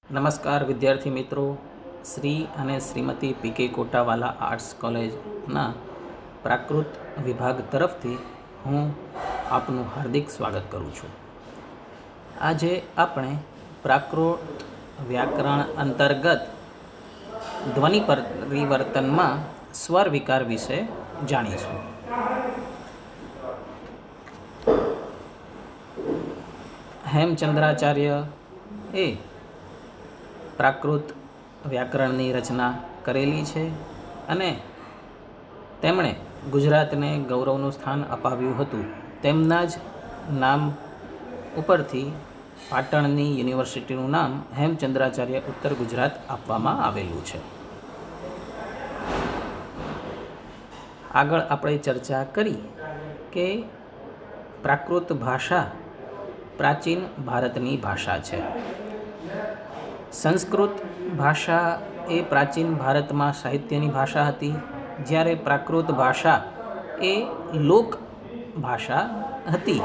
નમસ્કાર વિદ્યાર્થી મિત્રો, શ્રી અને શ્રીમતી પીકે કોટાવાલા આર્ટ્સ કોલેજના પ્રાકૃત વિભાગ તરફથી હું આપનું હાર્દિક સ્વાગત કરું છું. આજે આપણે પ્રાકૃત વ્યાકરણ અંતર્ગત ધ્વનિ પરિવર્તનમાં સ્વર વિકાર વિશે જાણીશું. હેમચંદ્રાચાર્ય એ પ્રાકૃત વ્યાકરણની રચના કરેલી છે અને તેમણે ગુજરાતને ગૌરવનું સ્થાન અપાવ્યું હતું. તેમના જ નામ ઉપરથી પાટણની યુનિવર્સિટીનું નામ હેમચંદ્રાચાર્ય ઉત્તર ગુજરાત આપવામાં આવેલું છે. આગળ આપણે ચર્ચા કરી કે પ્રાકૃત ભાષા પ્રાચીન ભારતની ભાષા છે. સંસ્કૃત ભાષા એ પ્રાચીન ભારતમાં સાહિત્યની ભાષા હતી, જ્યારે પ્રાકૃત ભાષા એ લોક ભાષા હતી.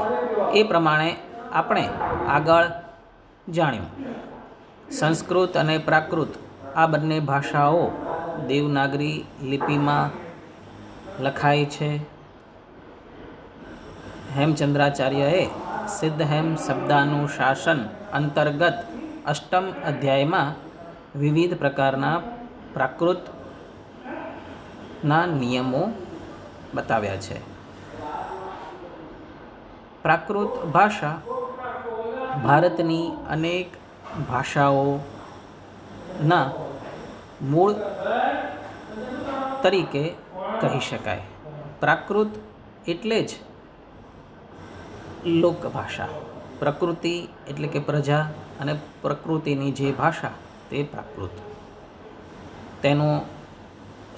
એ પ્રમાણે આપણે આગળ જાણ્યું. સંસ્કૃત અને પ્રાકૃત આ બંને ભાષાઓ દેવનાગરી લિપિમાં લખાય છે. હેમચંદ્રાચાર્યએ સિદ્ધહેમ શબ્દાનુશાસન અંતર્ગત અષ્ટમ અધ્યાયમાં વિવિધ પ્રકારના પ્રાકૃતના નિયમો બતાવ્યા છે. પ્રાકૃત ભાષા ભારતની અનેક ભાષાઓના મૂળ તરીકે કહી શકાય. પ્રાકૃત એટલે જ લોકભાષા. પ્રકૃતિ એટલે કે પ્રજા અને પ્રકૃતિની જે ભાષા તે પ્રાકૃત. તેનો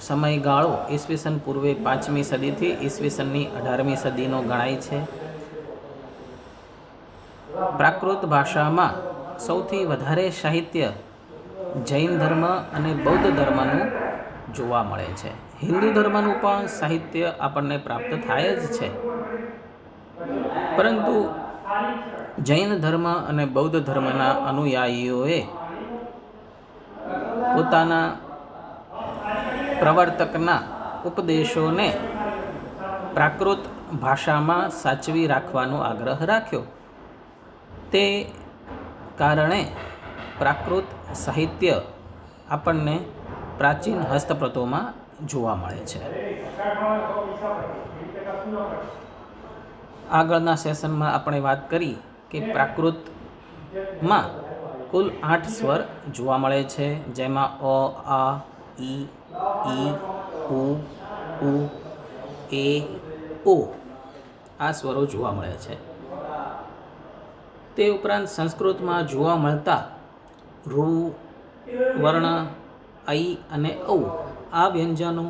સમયગાળો ઈસવીસન પૂર્વે 5મી સદીથી ઈસવીસનની 18મી સદીનો ગણાય છે. પ્રાકૃત ભાષામાં સૌથી વધારે સાહિત્ય જૈન ધર્મ અને બૌદ્ધ ધર્મનું જોવા મળે છે. હિન્દુ ધર્મનું પણ સાહિત્ય આપણને પ્રાપ્ત થાય જ છે, પરંતુ જૈન ધર્મ અને બૌદ્ધ ધર્મના અનુયાયીઓએ પોતાના પ્રવર્તકના ઉપદેશોને પ્રાકૃત ભાષામાં સાચવી રાખવાનો આગ્રહ રાખ્યો. તે કારણે પ્રાકૃત સાહિત્ય આપણને પ્રાચીન હસ્તપ્રતોમાં જોવા મળે છે. આગળના સેશનમાં આપણે વાત કરી કે પ્રાકૃતમાં કુલ 8 સ્વર જોવા મળે છે, જેમાં અ, આ, ઈ, ઉ, એ, ઓ આ સ્વરો જોવા મળે છે. તે ઉપરાંત સંસ્કૃતમાં જોવા મળતા રૂ વર્ણ, ઐ અને ઔ આ વ્યંજનો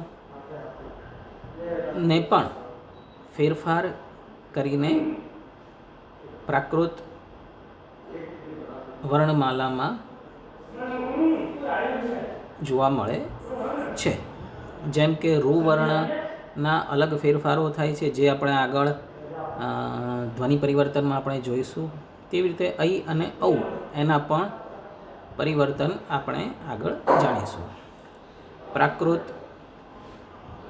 ને પણ ફેરફાર કરીને પ્રાકૃત વર્ણમાલામાં જોવા મળે છે. જેમ કે રૂ વર્ણના અલગ ફેરફારો થાય છે, જે આપણે આગળ ધ્વનિ પરિવર્તનમાં આપણે જોઈશું. તેવી રીતે ઐ અને ઔ એના પણ પરિવર્તન આપણે આગળ જાણીશું. પ્રાકૃત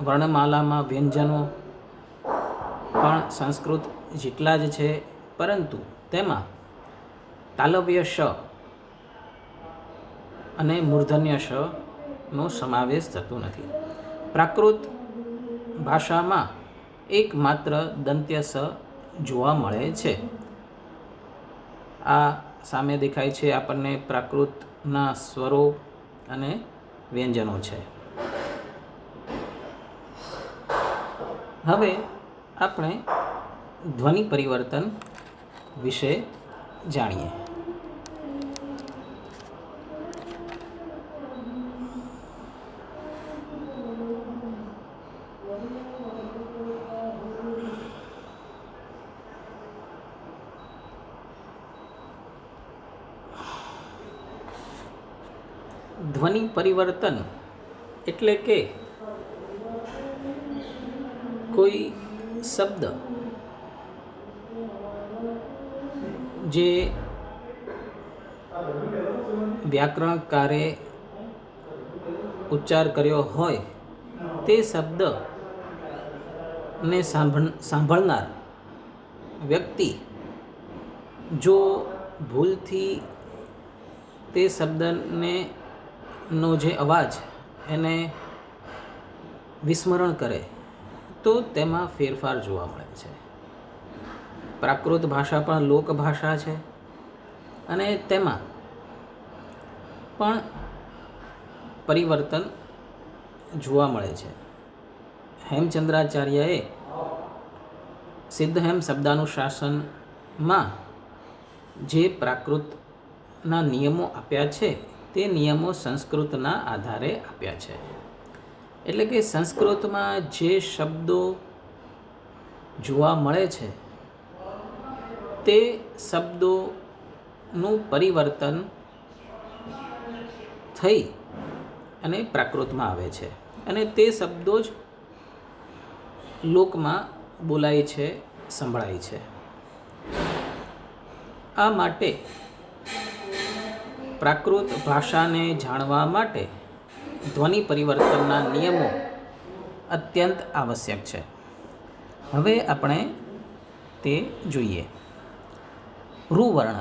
વર્ણમાલામાં વ્યંજનો પણ સંસ્કૃત જેટલા જ છે, પરંતુ તેમાં તાલવ્ય શ અને મૂર્ધન્ય શ નો સમાવેશ થતો નથી. પ્રાકૃત ભાષામાં એકમાત્ર દંત્ય સ જોવા મળે છે. આ સામે દેખાય છે આપણને પ્રાકૃતના સ્વરો અને વ્યંજનો છે. હવે આપણે ધ્વનિ પરિવર્તન વિશે જાણીએ. ધ્વનિ પરિવર્તન એટલે કે કોઈ શબ્દ જે વ્યાકરણકારે ઉચ્ચાર કર્યો હોય તે શબ્દને સાંભળનાર વ્યક્તિ જો ભૂલથી તે શબ્દને નો જે અવાજ એને વિસ્મરણ કરે તો તેમાં ફેરફાર જોવા મળે છે. પ્રાકૃત ભાષા પણ લોકભાષા છે અને તેમાં પણ પરિવર્તન જોવા મળે છે. હેમચંદ્રાચાર્યએ સિદ્ધહેમ શબ્દાનુશાસનમાં જે પ્રાકૃતના નિયમો આપ્યા છે તે નિયમો સંસ્કૃતના આધારે આપ્યા છે. એટલે કે સંસ્કૃતમાં જે શબ્દો જોવા મળે છે તે શબ્દોનું પરિવર્તન થઈ અને પ્રાકૃતમાં આવે છે અને તે શબ્દો જ લોકમાં બોલાય છે, સંભળાય છે. આ માટે પ્રાકૃત ભાષાને જાણવા માટે ધ્વનિ પરિવર્તનના નિયમો અત્યંત આવશ્યક છે. હવે આપણે તે જોઈએ. રૂવર્ણ.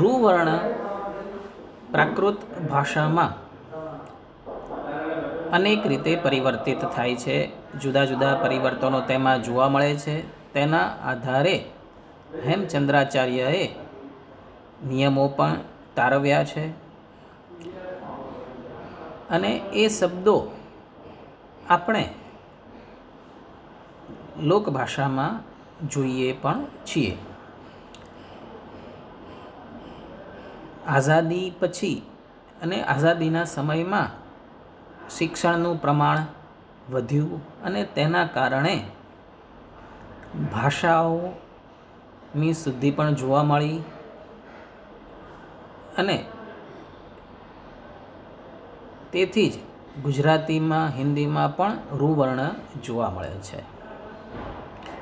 રૂવર્ણ પ્રાકૃત ભાષામાં અનેક રીતે પરિવર્તિત થાય છે. જુદા જુદા પરિવર્તનો તેમાં જોવા મળે છે. તેના આધારે હેમચંદ્રાચાર્યએ નિયમો પણ તારવ્યા છે અને એ શબ્દો આપણે લોકભાષામાં જોઈએ પણ છીએ. આઝાદી પછી અને આઝાદીના સમયમાં શિક્ષણનું પ્રમાણ વધ્યું અને તેના કારણે ભાષાઓની શુદ્ધિ પણ જોવા મળી અને તેથી જ ગુજરાતીમાં, હિન્દીમાં પણ રૂવર્ણ જોવા મળે છે.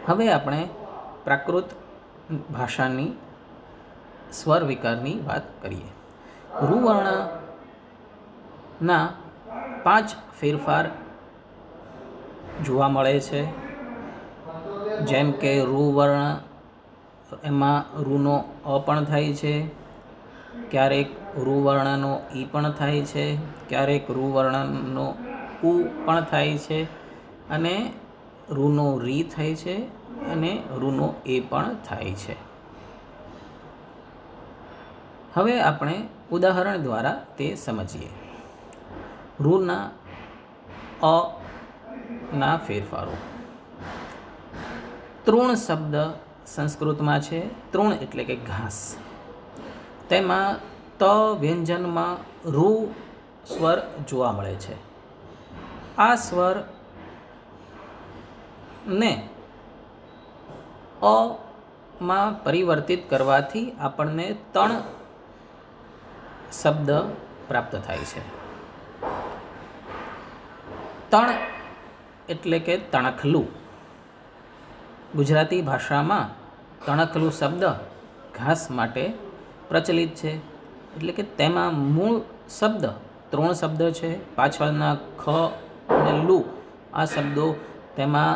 હવે આપણે પ્રાકૃત ભાષાની સ્વર વિકારની વાત કરીએ. રૂવર્ણના 5 ફેરફાર જોવા મળે છે. જેમ કે રૂવર્ણ, એમાં રૂનો અ પણ થાય છે, ક્યારેક રૂવર્ણનો ઈ પણ થાય છે, ક્યારેક રૂવર્ણનો ઉ પણ થાય છે અને રૂનો રી થાય છે અને રૂનો એ પણ થાય છે. હવે આપણે ઉદાહરણ દ્વારા તે સમજીએ. રૂના અ ના ફેરફારો. તૃણ શબ્દ સંસ્કૃતમાં છે. તૃણ એટલે કે ઘાસ. તેમાં ત વ્યંજનમાં રૂ સ્વર જોવા મળે છે. આ સ્વર ને અ માં પરિવર્તિત કરવાથી આપણને તણ શબ્દ પ્રાપ્ત થાય છે. તણ એટલે કે તણખલું. ગુજરાતી ભાષામાં તણખલું શબ્દ ઘાસ માટે પ્રચલિત છે. એટલે કે તેમાં મૂળ શબ્દ ત્રણ શબ્દ છે. પાછળના ખ અને લુ આ શબ્દો તેમાં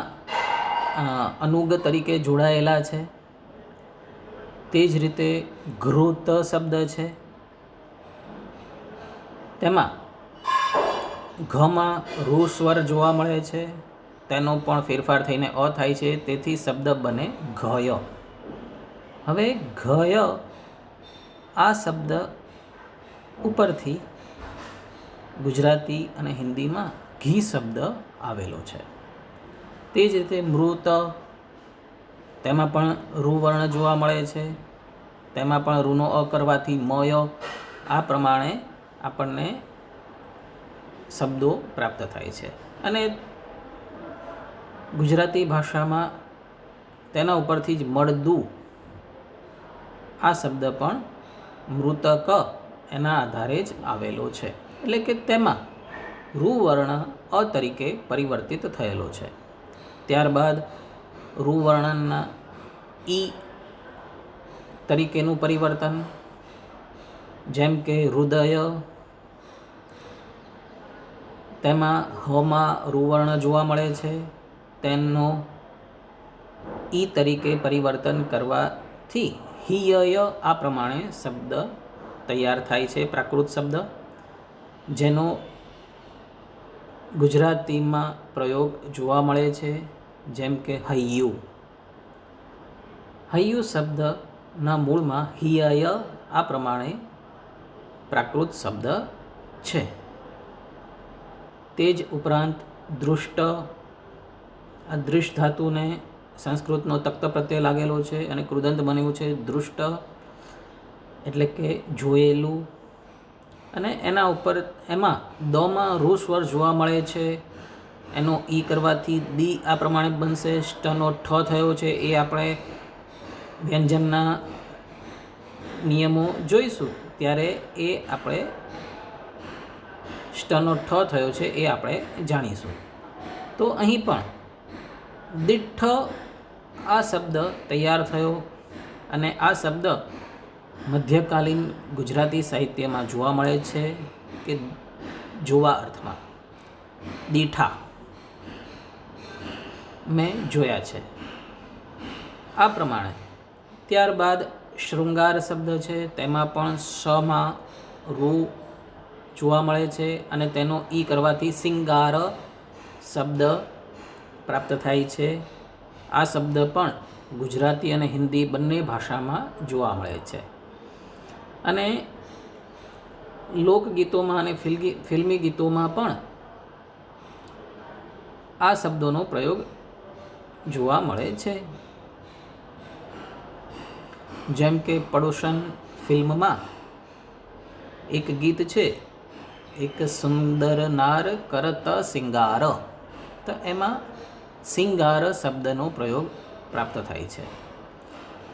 અનુગ તરીકે જોડાયેલા છે. તે જ રીતે ઘૃત શબ્દ છે. તેમાં ઘમાં રૂ સ્વર જોવા મળે છે. તેનો પણ ફેરફાર થઈને અ થાય છે. તેથી શબ્દ બને ઘય. હવે ઘય આ શબ્દ ઉપરથી ગુજરાતી અને હિન્દીમાં ઘી શબ્દ આવેલો છે. તે જ રીતે મૃત, તેમાં પણ રૂ વર્ણ જોવા મળે છે. તેમાં પણ રૂનો અ કરવાથી મય આ પ્રમાણે આપણને શબ્દો પ્રાપ્ત થાય છે. અને ગુજરાતી ભાષામાં તેના ઉપરથી જ મળદું આ શબ્દ પણ મૃતક એના આધારે જ આવેલો છે. એટલે કે તેમાં રૂ વર્ણ અ તરીકે પરિવર્તિત થયેલો છે. ત્યારબાદ રૂ વર્ણના ઈ તરીકેનું પરિવર્તન, જેમ કે હૃદય, તેમાં હમાં રૂવર્ણ જોવા મળે છે, તેનો ઈ તરીકે પરિવર્તન કરવાથી હિયય આ પ્રમાણે શબ્દ તૈયાર થાય છે, પ્રાકૃત શબ્દ, જેનો ગુજરાતીમાં પ્રયોગ જોવા મળે છે, જેમ કે હૈયું. હૈયું શબ્દના મૂળમાં હિયય આ પ્રમાણે પ્રાકૃત શબ્દ છે. તે જ ઉપરાંત દૃષ્ટ, આ દૃષ્ટ ધાતુને સંસ્કૃતનો તક્ત પ્રત્યય લાગેલો છે અને કૃદંત બન્યું છે દૃષ્ટ, એટલે કે જોયેલું. અને એના ઉપર એમાં દમાં રૂ સ્વર જોવા મળે છે, એનો ઈ કરવાથી દી આ પ્રમાણે બનશે. સ્ટનો ઠ થયો છે, એ આપણે વ્યંજનના નિયમો જોઈશું ત્યારે એ આપણે સ્ટનો ઠ થયો છે એ આપણે જાણીશું. તો અહીં પણ દિઠ્ઠ આ શબ્દ તૈયાર થયો અને આ શબ્દ મધ્યકાલીન ગુજરાતી સાહિત્યમાં જોવા મળે છે કે જોવા અર્થમાં દીઠા મેં જોયા છે આ પ્રમાણે. ત્યારબાદ શૃંગાર શબ્દ છે, તેમાં પણ સમાં રૂ જોવા મળે છે અને તેનો ઈ કરવાથી સિંગાર શબ્દ પ્રાપ્ત થાય છે. આ શબ્દ પણ ગુજરાતી અને હિન્દી બંને ભાષામાં જોવા મળે છે અને લોકગીતોમાં અને ફિલ્મી ગીતોમાં પણ આ શબ્દોનો પ્રયોગ જોવા મળે છે. જેમ કે પડોશન ફિલ્મમાં એક ગીત છે, એક સુંદર નાર કરત સિંગાર, તો એમાં સિંગાર શબ્દનો પ્રયોગ પ્રાપ્ત થાય છે.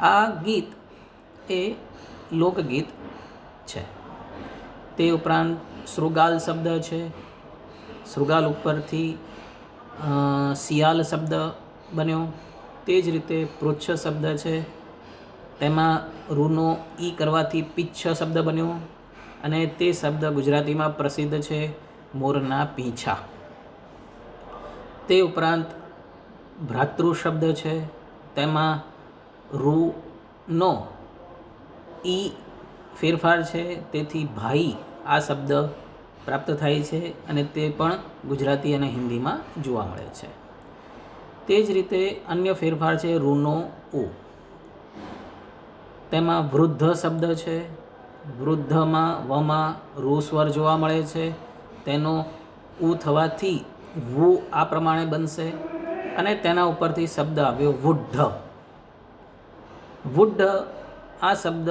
આ ગીત એ લોકગીત છે. તે ઉપરાંત શૃગાલ શબ્દ છે, શૃગાલ ઉપરથી શિયાલ શબ્દ બન્યો. તે જ રીતે પૃચ્છ શબ્દ છે, તેમાં રૂનો ઈ કરવાથી પિચ્છ શબ્દ બન્યો અને તે શબ્દ ગુજરાતીમાં પ્રસિદ્ધ છે, મોરના પીંછા. તે ઉપરાંત ભ્રાતૃ શબ્દ છે, તેમાં રૂનો ઈ ફેરફાર છે, તેથી ભાઈ આ શબ્દ પ્રાપ્ત થાય છે અને તે પણ ગુજરાતી અને હિન્દીમાં જોવા મળે છે. તે જ રીતે અન્ય ફેરફાર છે રૂનો ઉ. તેમાં વૃદ્ધ શબ્દ છે, વૃદ્ધમાં વમાં રૂ સ્વર જોવા મળે છે, તેનો ઉ થવાથી વુ આ પ્રમાણે બનશે અને તેના ઉપરથી શબ્દ આવ્યો વુઢ. વુઢ આ શબ્દ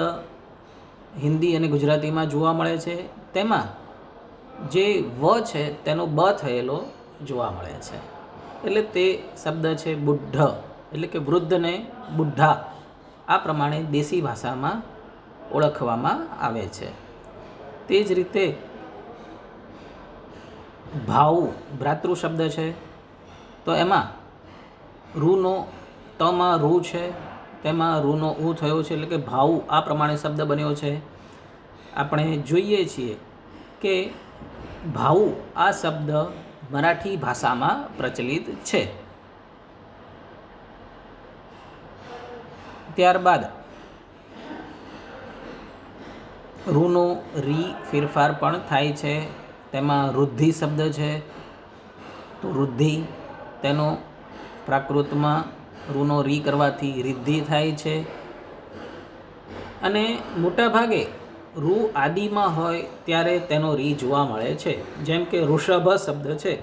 હિન્દી અને ગુજરાતીમાં જોવા મળે છે. તેમાં જે વ છે તેનો બ થયેલો જોવા મળે છે, એટલે તે શબ્દ છે બુઢ્ઢ, એટલે કે વૃદ્ધને બુઢ્ઢા આ પ્રમાણે દેશી ભાષામાં ઓળખવામાં આવે છે. તે જ રીતે ભાવ ભ્રાતૃ શબ્દ છે, તો એમાં રૂનો તમાં રૂ છે, તેમાં રૂનો ઉ થયો છે, એટલે કે ભાવ આ પ્રમાણે શબ્દ બન્યો છે. આપણે જોઈએ છીએ કે ભાવ આ શબ્દ મરાઠી ભાષામાં પ્રચલિત છે. ત્યારબાદ રૂનો રી ફેરફાર પણ થાય છે. તેમાં રુદ્ધિ શબ્દ છે, તો રુદ્ધિ તેનો પ્રાકૃતમાં રૂનો રી કરવાથી રિદ્ધિ થાય છે અને મોટાભાગે રૂ આદિમાં હોય ત્યારે તેનો રી જોવા મળે છે. જેમ કે ઋષભ શબ્દ છે,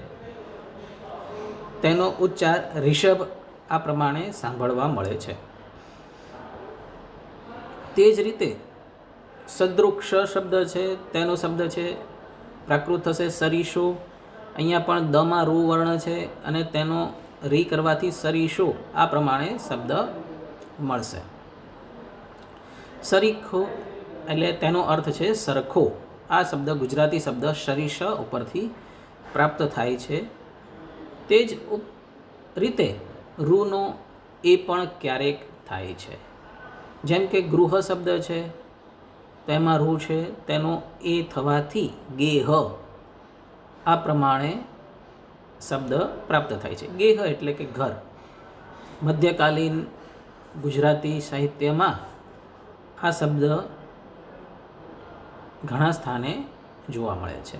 તેનો ઉચ્ચાર રિષભ આ પ્રમાણે સાંભળવા મળે છે. તે જ રીતે સદૃક્ષ શબ્દ છે, તેનો શબ્દ છે પ્રાકૃત થશે સરીશો. અહીંયા પણ દમાં રૂ વર્ણ છે અને તેનો રી કરવાથી સરીશો આ પ્રમાણે શબ્દ મળશે. સરીખો એટલે તેનો અર્થ છે સરખો. આ શબ્દ ગુજરાતી શબ્દ શરીશ ઉપરથી પ્રાપ્ત થાય છે. તે જ રીતે રૂનો એ પણ ક્યારેક થાય છે. જેમ કે ગૃહ શબ્દ છે, તો એમાં રૂ છે તેનો એ થવાથી ગેહ આ પ્રમાણે શબ્દ પ્રાપ્ત થાય છે. ગેહ એટલે કે ઘર. મધ્યકાલીન ગુજરાતી સાહિત્યમાં આ શબ્દ ઘણા સ્થાને જોવા મળે છે.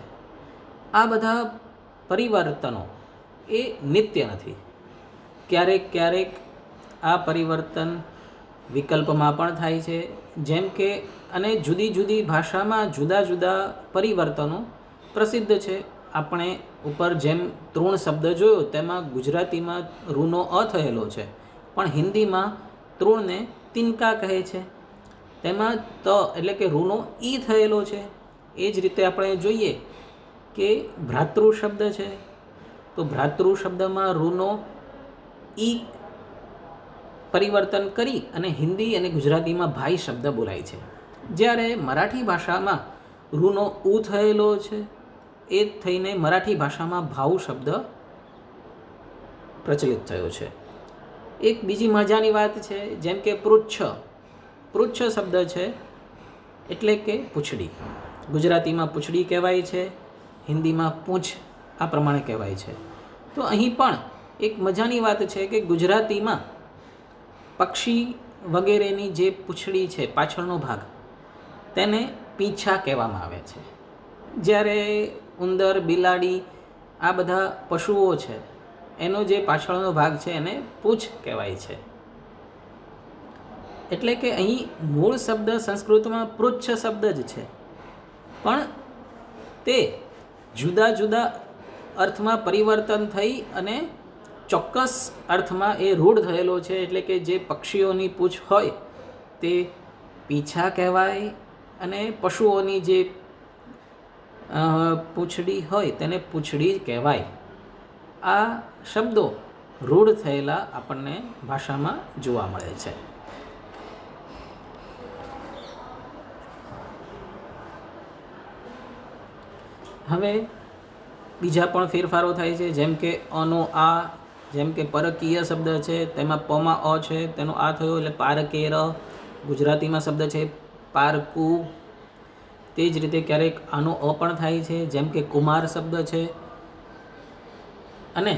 આ બધા પરિવર્તનો એ નિત્ય નથી. ક્યારેક ક્યારેક આ પરિવર્તન વિકલ્પમાં પણ થાય છે. જેમ કે અને જુદી જુદી ભાષામાં જુદા જુદા પરિવર્તનો પ્રસિદ્ધ છે. આપણે ઉપર જેમ તૃણ શબ્દ જોયો તેમાં ગુજરાતીમાં રૂનો અ થયેલો છે, પણ હિન્દીમાં તૃણને તિનકા કહે છે. તેમાં ત એટલે કે રૂનો ઈ થયેલો છે. એ જ રીતે આપણે જોઈએ કે ભ્રાતૃ શબ્દ છે, તો ભ્રાતૃ શબ્દમાં રૂનો ઈ પરિવર્તન કરી અને હિન્દી અને ગુજરાતીમાં ભાઈ શબ્દ બોલાય છે. જ્યારે મરાઠી ભાષામાં રૂનો ઉ થયેલો છે, એ થઈને મરાઠી ભાષામાં ભાવ શબ્દ પ્રચલિત થયો છે. એક બીજી મજાની વાત છે, જેમ કે પૃચ્છ. પૃચ્છ શબ્દ છે એટલે કે પૂંછડી. ગુજરાતીમાં પૂંછડી કહેવાય છે, હિન્દીમાં પૂંછ આ પ્રમાણે કહેવાય છે. તો અહીં પણ એક મજાની વાત છે કે ગુજરાતીમાં પક્ષી વગેરેની જે પૂંછડી છે, પાછળનો ભાગ, તેને પીંછા કહેવામાં આવે છે. જ્યારે ઉંદર, બિલાડી આ બધા પશુઓ છે, એનો જે પાછળનો ભાગ છે એને પૂંછ કહેવાય છે. એટલે કે અહીં મૂળ શબ્દ સંસ્કૃતમાં પૃચ્છ શબ્દ જ છે, પણ તે જુદા જુદા અર્થમાં પરિવર્તન થઈ અને ચોક્કસ અર્થમાં એ રૂઢ થયેલો છે. એટલે કે જે પક્ષીઓની પૂંછ હોય તે પીંછા કહેવાય અને પશુઓની જે પૂંછડી હોય તેને પૂંછડી કહેવાય. આ શબ્દો રૂઢ થયેલા આપણને ભાષામાં જોવા મળે છે. હવે બીજા પણ ફેરફારો થાય છે, જેમ કે અનો આ, જેમ કે પરકીય શબ્દ છે તેમાં પમાં અ છે, તેનો આ થયો એટલે પારકેર. ગુજરાતીમાં શબ્દ છે પારકુ. તે જ રીતે ક્યારેક આનો અ પણ થાય છે, જેમ કે કુમાર શબ્દ છે અને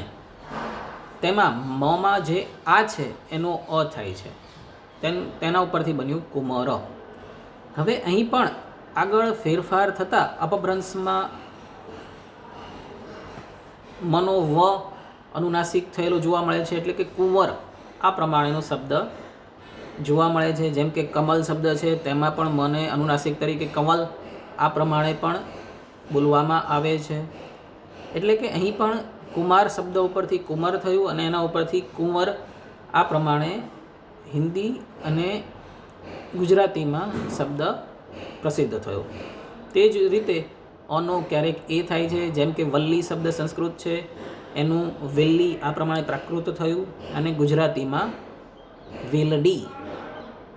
તેમાં મમાં જે આ છે એનો અ થાય છે, તેના ઉપરથી બન્યું કુમર. હવે અહીં પણ આગળ ફેરફાર થતાં અપભ્રંશમાં મનો વ અનુનાસિક થયેલો જોવા મળે છે, એટલે કે કુંવર આ પ્રમાણેનો શબ્દ જોવા મળે છે. જેમ કે કમલ શબ્દ છે તેમાં પણ મને અનુનાસિક તરીકે કમલ આ પ્રમાણે પણ બોલવામાં આવે છે. એટલે કે અહીં પણ કુમાર શબ્દ ઉપરથી કુંવર થયું અને એના ઉપરથી કુંવર આ પ્રમાણે હિન્દી અને ગુજરાતીમાં શબ્દ પ્રસિદ્ધ થયો. તે જ રીતે અનો ક્યારેક એ થાય છે, જેમ કે વલ્લી શબ્દ સંસ્કૃત છે એનું વેલ્લી આ પ્રમાણે પ્રાકૃત થયું અને ગુજરાતીમાં વેલડી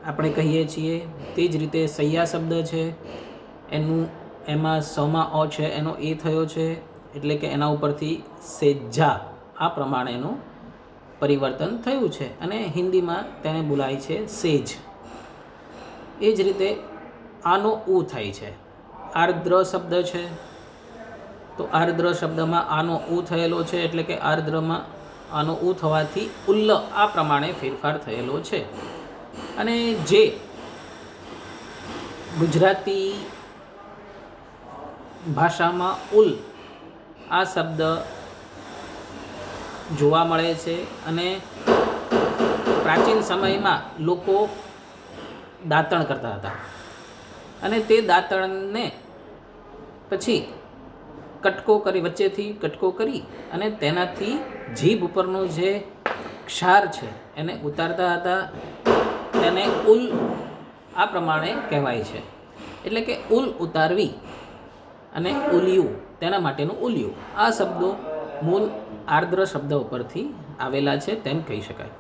આપણે કહીએ છીએ. તે જ રીતે સૈયા શબ્દ છે એમાં સમાં અ છે એનો એ થયો છે, એટલે કે એના ઉપરથી સેજા આ પ્રમાણેનું પરિવર્તન થયું છે અને હિન્દીમાં તેને બોલાય છે સેજ. એ જ રીતે આનો ઉ થાય છે. આર્દ્ર શબ્દ છે, તો આર્દ્ર શબ્દમાં આનો ઉ થયેલો છે, એટલે કે આર્દ્રમાં આનો ઉ થવાથી ઉલ્લ આ પ્રમાણે ફેરફાર થયેલો છે. અને જે ગુજરાતી ભાષામાં ઉલ આ શબ્દ જોવા મળે છે અને પ્રાચીન સમયમાં લોકો દાંતણ કરતા હતા અને તે દાંતણને પછી કટકો કરી, વચ્ચેથી કટકો કરી અને તેનાથી જીભ ઉપરનો જે ક્ષાર છે એને ઉતારતા હતા. તેને ઉલ આ પ્રમાણે કહેવાય છે. એટલે કે ઉલ ઉતારવી અને ઉલિયું તેના માટેનું ઉલિયું આ શબ્દો મૂળ આર્દ્ર શબ્દ ઉપરથી આવેલા છે તેમ કહી શકાય.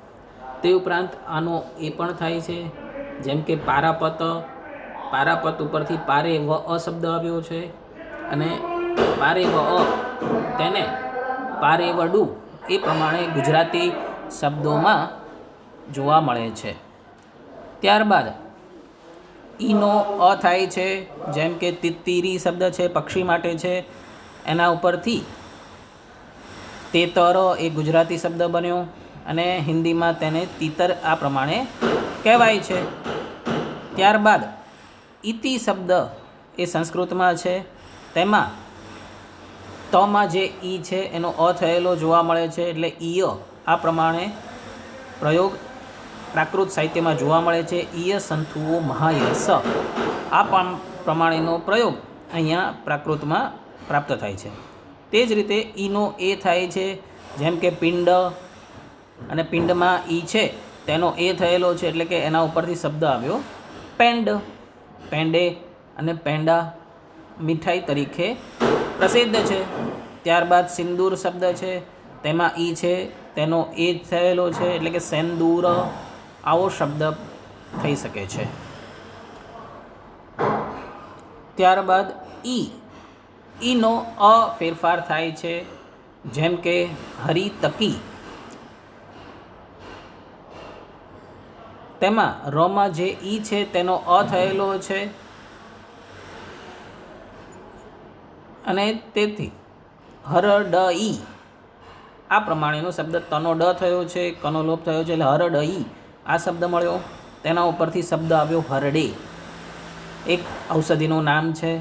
તે ઉપરાંત આનો એ પણ થાય છે, જેમ કે પારાપત. પારાપત ઉપરથી પારે વ અ શબ્દ આવ્યો છે અને પારે વ અ તેને પારે વડુ એ પ્રમાણે ગુજરાતી શબ્દોમાં જોવા મળે છે. ત્યારબાદ ઈનો અ થાય છે, જેમ કે તિત્તીરી શબ્દ છે પક્ષી માટે છે, એના ઉપરથી તેતર એ ગુજરાતી શબ્દ બન્યો અને હિન્દીમાં તેને તીતર આ પ્રમાણે કહેવાય છે. ત્યારબાદ ઇતિ શબ્દ એ સંસ્કૃતમાં છે, તેમાં તમાં જે ઈ છે એનો અ થયેલો જોવા મળે છે, એટલે ઈય આ પ્રમાણે પ્રયોગ પ્રાકૃત સાહિત્યમાં જોવા મળે છે. ઈય સંથુઓ મહાયસ આ પ્રમાણેનો પ્રયોગ અહીંયા પ્રાકૃતમાં પ્રાપ્ત થાય છે. તે જ રીતે ઈનો એ થાય છે, જેમ કે પિંડ અને પિંડમાં ઈ છે તેનો એ થયેલો છે, એટલે કે એના ઉપરથી શબ્દ આવ્યો પેંડ. પેંડે અને પેંડા મીઠાઈ તરીકે પ્રસિદ્ધ છે. ત્યારબાદ સિંદૂર શબ્દ છે, તેમાં ઈ છે તેનો એ થયેલો છે, એટલે કે સેંદૂર આવો શબ્દ થઈ શકે છે. ત્યારબાદ ઈનો અ ફેરફાર થાય છે, જેમ કે હરિતકી, તેમાં રમાં જે ઈ છે તેનો અ થયેલો છે અને તેથી હરડઈ આ પ્રમાણેનો શબ્દ તનો ડ થયો છે, કનો લોપ થયો છે, એટલે હરડઈ આ શબ્દ મળ્યો. તેના ઉપરથી શબ્દ આવ્યો હરડે, એક ઔષધિનું નામ છે.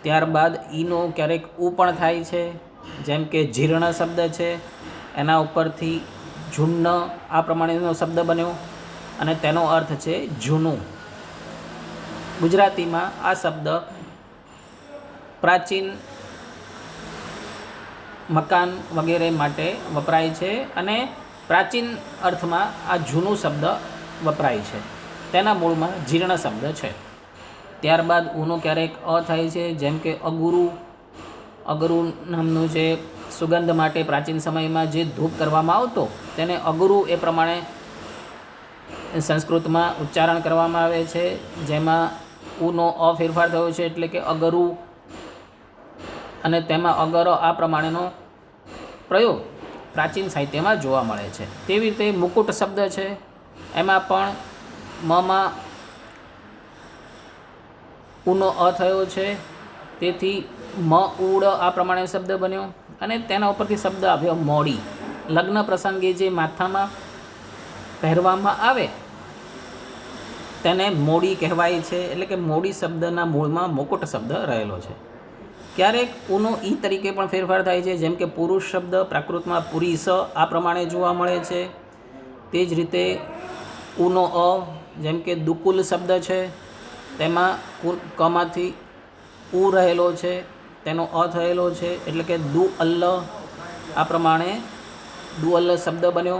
ત્યારબાદ ઈનો ક્યારેક ઉ પણ થાય છે, જેમ કે જીર્ણ શબ્દ છે, એના ઉપરથી જુન્ન આ પ્રમાણેનો શબ્દ બન્યો અને તેનો અર્થ છે જૂનું. ગુજરાતીમાં આ શબ્દ પ્રાચીન મકાન વગેરે માટે વપરાય છે અને પ્રાચીન અર્થમાં આ જૂનું શબ્દ વપરાય છે. તેના મૂળમાં જીર્ણ શબ્દ છે. ત્યારબાદ ઉનો ક્યારેક અ થાય છે, જેમ કે અગુરુ. અગરુ નામનું જે સુગંધ માટે પ્રાચીન સમયમાં જે ધૂપ કરવામાં આવતો તેને અગુરુ એ પ્રમાણે સંસ્કૃતમાં ઉચ્ચારણ કરવામાં આવે છે, જેમાં ઉનો અ ફેરફાર થયો છે, એટલે કે અગરુ અને તેમાં અગર આ પ્રમાણેનો પ્રયોગ પ્રાચીન સાહિત્યમાં જોવા મળે છે. તેવી રીતે મુકુટ શબ્દ છે, એમાં પણ મમાં ઉનો અ થયો છે, તેથી મ ઉડ આ પ્રમાણે શબ્દ બન્યો અને તેના ઉપરથી શબ્દ આવ્યો મોડી. લગ્ન પ્રસંગે જે માથામાં પહેરવામાં આવે તેને મોડી કહેવાય છે, એટલે કે મોડી શબ્દના મૂળમાં મુકુટ શબ્દ રહેલો છે. ક્યારેક ઉનો ઈ તરીકે પણ ફેરફાર થાય છે, જેમ કે પુરુષ શબ્દ પ્રાકૃતમાં પુરીસ આ પ્રમાણે જોવા મળે છે. તે જ રીતે ઉનો અ, જેમ કે દુકુલ શબ્દ છે, તેમાં કમાંથી ઉ રહેલો છે, તેનો અ થયેલો છે, એટલે કે દુ અલ્લ આ પ્રમાણે દુ અલ્લ શબ્દ બન્યો.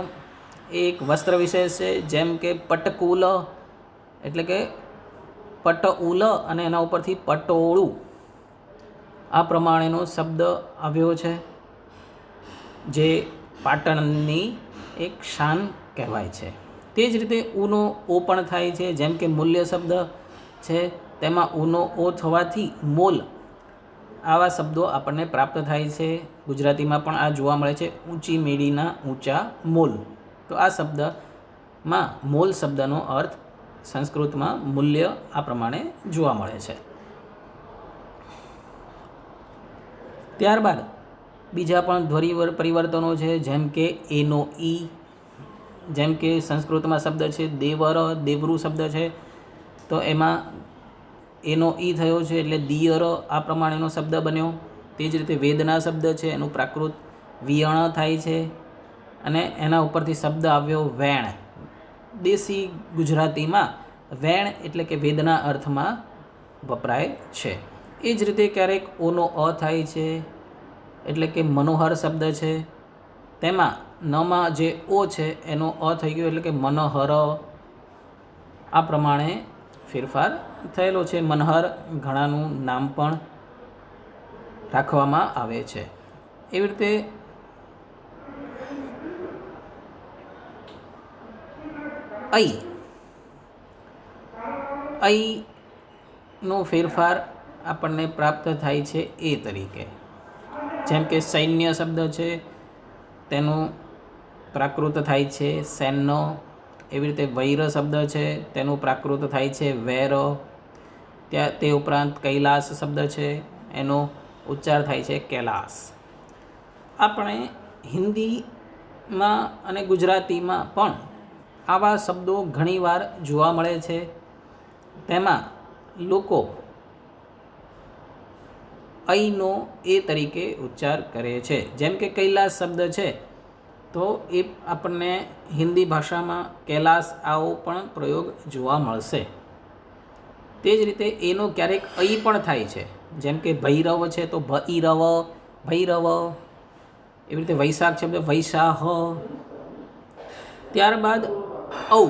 એક વસ્ત્ર વિશેષ છે, જેમ કે પટકુલ એટલે કે પટ ઉલ અને એના ઉપરથી પટોળું આ પ્રમાણેનો શબ્દ આવ્યો છે, જે પાટણની એક શાન કહેવાય છે. તે જ રીતે ઉનો ઓ પણ થાય છે, જેમ કે મૂલ્ય શબ્દ છે, તેમાં ઉનો ઓ થવાથી મોલ આવા શબ્દો આપણને પ્રાપ્ત થાય છે. ગુજરાતીમાં પણ આ જોવા મળે છે, ઊંચી મેડીના ઊંચા મોલ. તો આ શબ્દમાં મોલ શબ્દનો અર્થ સંસ્કૃતમાં મૂલ્ય આ પ્રમાણે જોવા મળે છે. ત્યારબાદ બીજા પણ ધ્વનિ પરિવર્તનો છે, જેમ કે એનો ઈ, જેમ કે સંસ્કૃતમાં શબ્દ છે દેવર, દેવરુ શબ્દ છે, તો એમાં એનો ઈ થયો છે, એટલે દિયર આ પ્રમાણેનો શબ્દ બન્યો. તે જ રીતે વેદના શબ્દ છે, એનું પ્રાકૃત વિયણ થાય છે અને એના ઉપરથી શબ્દ આવ્યો વેણ. દેશી ગુજરાતીમાં વેણ એટલે કે વેદના અર્થમાં વપરાય છે. એ જ રીતે ક્યારેક ઓનો અ થાય છે, એટલે કે મનોહર શબ્દ છે, તેમાં નમાં જે ઓ છે એનો અ થઈ ગયો, એટલે કે મનહર આ પ્રમાણે ફેરફાર થયેલો છે. મનહર ઘણાનું નામ પણ રાખવામાં આવે છે. એવી રીતે નો ફેરફાર આપણને પ્રાપ્ત થાય છે એ તરીકે, જેમ કે સૈન્ય શબ્દ છે, તેનું પ્રાકૃત થાય છે સૈન્ય. એવી રીતે વૈર શબ્દ છે તેનું પ્રાકૃત થાય છે વૈર. તે ઉપરાંત કૈલાસ શબ્દ છે એનો ઉચ્ચાર થાય છે કૈલાસ. આપણે હિન્દીમાં અને ગુજરાતીમાં પણ આવા શબ્દો ઘણીવાર જોવા મળે છે. તેમાં લોકો ઐનો એ તરીકે ઉચ્ચાર કરે છે. જેમ કે કૈલાસ શબ્દ છે તો એ આપણને હિન્દી ભાષામાં કૈલાસ આવો પણ પ્રયોગ જોવા મળશે. તે જ રીતે એનો ક્યારેક ઐ પણ થાય છે. જેમ કે ભૈરવ છે તો ભૈરવ, ભૈરવ. એવી રીતે વૈશાખ શબ્દ વૈશાહ. ત્યારબાદ ઔ,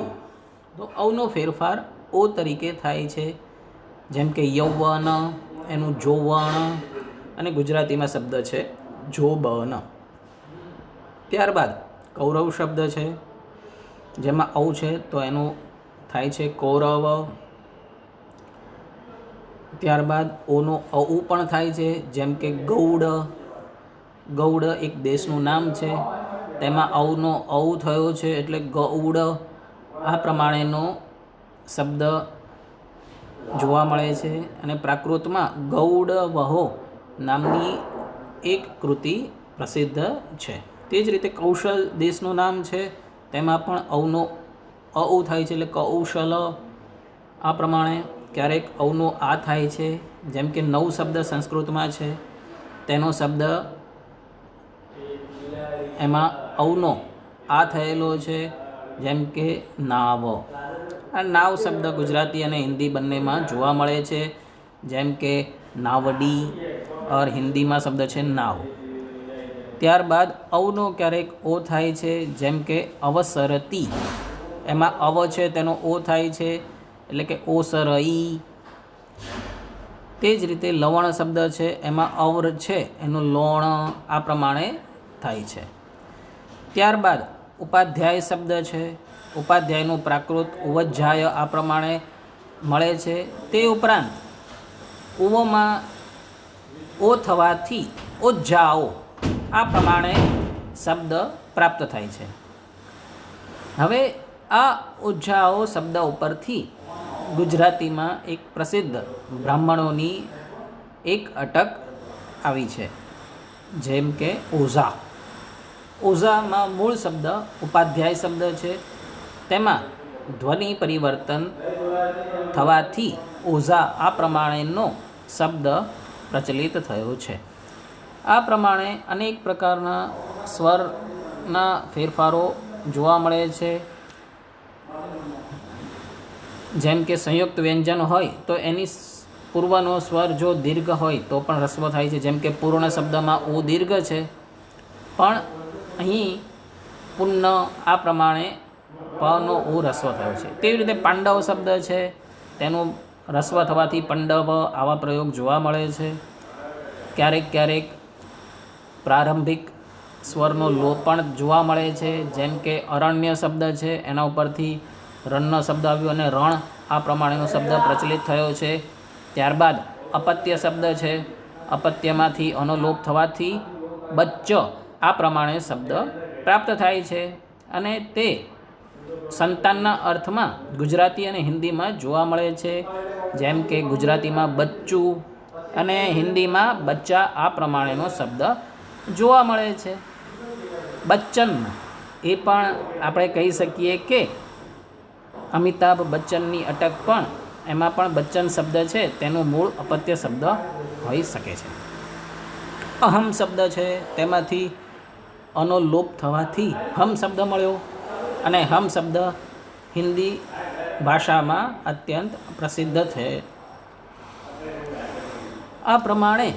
તો ઔનો ફેરફાર ઓ તરીકે થાય છે. જેમ કે યૌવન, એનું જોવણ, અને ગુજરાતીમાં શબ્દ છે જોબન. ત્યારબાદ કૌરવ શબ્દ છે જેમાં ઔ છે તો એનું થાય છે કૌરવ. ત્યારબાદ ઓનો ઔ પણ થાય છે. જેમ કે ગૌડ, ગૌડ એક દેશનું નામ છે તેમાં ઔનો ઔ થયો છે એટલે ગૌડ. આ પ્રમાણેનો શબ્દ જોવા મળે છે. અને પ્રાકૃતમાં ગૌડ વહો નામની એક કૃતિ પ્રસિદ્ધ છે. તે જ રીતે કૌશલ દેશનું નામ છે તેમાં પણ ઔનો ઔ થાય છે એટલે કૌશલ. આ પ્રમાણે ક્યારેક ઔનો આ થાય છે. જેમ કે નવ શબ્દ સંસ્કૃતમાં છે તેનો શબ્દ એમાં ઔનો આ થયેલો છે. જેમ કે નાવ. આ નાવ શબ્દ ગુજરાતી અને હિન્દી બંનેમાં જોવા મળે છે. જેમ કે નાવડી ઓર હિન્દીમાં શબ્દ છે નાવ. ત્યારબાદ ઔનો ક્યારેક ઓ થાય છે. જેમ કે અવસરતી, એમાં અવ છે તેનો ઓ થાય છે એટલે કે ઓસરઈ. તે જ રીતે લવણ શબ્દ છે એમાં અવ્ર છે એનું લોણ. આ પ્રમાણે થાય છે. ત્યારબાદ ઉપાધ્યાય શબ્દ છે. ઉપાધ્યાયનું પ્રાકૃત ઉવજ્જાય આ પ્રમાણે મળે છે. તે ઉપરાંત ઉવમાં ઓ થવાથી ઓજ્જાઓ આ પ્રમાણે શબ્દ પ્રાપ્ત થાય છે. હવે આ ઓજ્જાઓ શબ્દ ઉપરથી ગુજરાતીમાં એક પ્રસિદ્ધ બ્રાહ્મણોની એક અટક આવી છે. જેમ કે ઓઝા. ઓઝામાં મૂળ શબ્દ ઉપાધ્યાય શબ્દ છે. તેમાં ધ્વનિ પરિવર્તન થવાથી ઓઝા આ પ્રમાણેનો શબ્દ પ્રચલિત થયો છે. આ પ્રમાણે અનેક પ્રકારના સ્વરના ફેરફારો જોવા મળે છે. જેમ કે સંયુક્ત વ્યંજન હોય તો એની પૂર્વનો સ્વર જો દીર્ઘ હોય તો પણ રસ્વ થાય છે. જેમ કે પૂર્ણ શબ્દમાં ઓ દીર્ઘ છે પણ અહીં પુન્ન આ પ્રમાણે પનો ઓ રસ્વ થયો છે. તેવી રીતે પાંડવ શબ્દ છે તેનું રસ્વ થવાથી પંડવ આવા પ્રયોગ જોવા મળે છે. ક્યારેક ક્યારેક પ્રારંભિક સ્વરનો લોપ પણ જોવા મળે છે. જેમ કે અરણ્ય શબ્દ છે એના ઉપરથી રણનો શબ્દ આવ્યો અને રણ આ પ્રમાણેનો શબ્દ પ્રચલિત થયો છે. ત્યારબાદ અપત્ય શબ્દ છે. અપત્યમાંથી અનો લોપ થવાથી બચ્ચ આ પ્રમાણે શબ્દ પ્રાપ્ત થાય છે. અને તે સંતાનના અર્થમાં ગુજરાતી અને હિન્દીમાં જોવા મળે છે. જેમ કે ગુજરાતીમાં બચ્ચું અને હિન્દીમાં બચ્ચા આ પ્રમાણેનો શબ્દ જોવા મળે છે. બચ્ચન એ પણ આપણે કહી શકીએ કે અમિતાભ બચ્ચનની અટક પણ એમાં પણ બચ્ચન શબ્દ છે તેનું મૂળ અપત્ય શબ્દ હોઈ શકે છે. અહમ શબ્દ છે તેમાંથી અનો લોપ થવાથી હમ શબ્દ મળ્યો અને હમ શબ્દ હિન્દી ભાષામાં અત્યંત પ્રસિદ્ધ છે. આ પ્રમાણે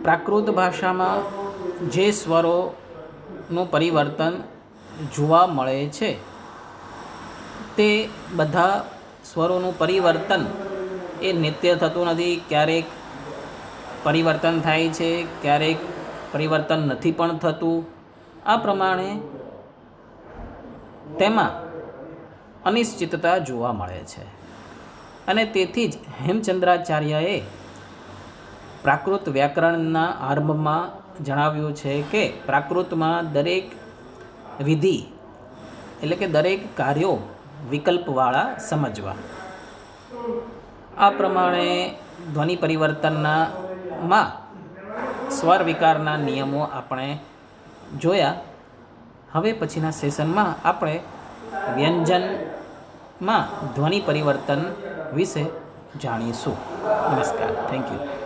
પ્રાકૃત ભાષામાં જે સ્વરોનું પરિવર્તન જોવા મળે છે તે બધા સ્વરોનું પરિવર્તન એ નિત્ય થતું નથી. ક્યારેક પરિવર્તન થાય છે, ક્યારેક પરિવર્તન નથી પણ થતું. આ પ્રમાણે તેમાં અનિશ્ચિતતા જોવા મળે છે. અને તેથી જ હેમચંદ્રાચાર્યએ પ્રાકૃત વ્યાકરણના આરંભમાં જણાવ્યું છે કે પ્રાકૃતમાં દરેક વિધિ એટલે કે દરેક કાર્યો વિકલ્પવાળા સમજવા. આ પ્રમાણે ધ્વનિ પરિવર્તનમાં સ્વર વિકારના નિયમો આપણે જોયા. હવે પછીના સેશનમાં આપણે વ્યંજનમાં ધ્વનિ પરિવર્તન વિશે જાણીશું. નમસ્કાર. Thank you.